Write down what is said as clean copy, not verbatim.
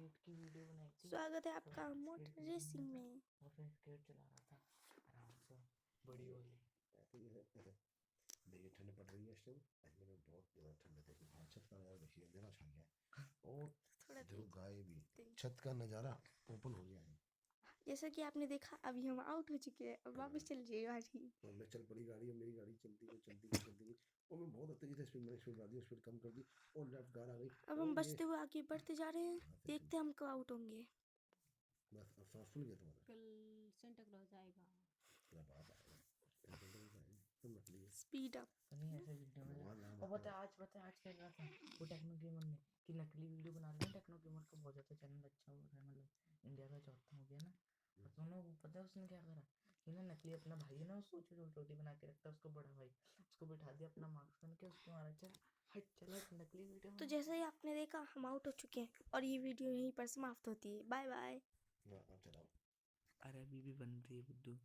Skate की video बनाई थी। स्वागत है तो आपका स्केट मोटर की रेसिंग बनाया में। था और फिर स्केट चला रहा था आराम से बड़ी वाली। देखिए ठंड पड़ रही है इस टाइम। अजमेर में बहुत ज़्यादा ठंड है। देखिए बाहर छत का नज़ारा देखिए, अंधेरा छा गया है और थोड़ा जो तेज गाय भी तेज। छत का नज़ारा ओपन हो गया है। जैसा कि आपने देखा अभी हम आउट हो चुके हैं, अब वापस चल जाइए गाड़ी। और मैं चल पड़ी गाड़ी, और मेरी गाड़ी चलती गई और मैं बहुत तेजी से स्पीड बढ़ा दी, स्पीड कम कर दी और लेफ्ट कार आ गई। अब हम और बचते हुए आगे बढ़ते जा रहे हैं, यहाँ से देखते हैं हम कब आउट होंगे। बस अब सांस फूल गया तुम्हारा। कल सेंटा क्लॉज आएगा। क्या बात है, तुम नकली है। Speed up. नहीं ऐसे वीडियो में भगवान नाम और आता है। बता आज क्या कहा था वो टेक्नो गेमर ने कि नकली वीडियो बना रहे हैं। टेक्नो गेमर का बहुत ज़्यादा चैनल अच्छा हो रहा है, मतलब इंडिया का चौथा हो गया ना। और दोनों को पता है उसने क्या करा कि ना नकली अपना भाई है ना, उसको रोटी बना के रखता है, उसको बड़ा भाई उसको बिठा दिया अपना मार्क्स बन के, उसको मारा चल हट चला नकली वीडियो तो बना। जैसा ही आपने देखा हम आउट हो चुके हैं और ये वीडियो यहीं पर समाप्त होती है। Bye bye. चलाओ। अरे अभी भी बन रही है बुद्धू।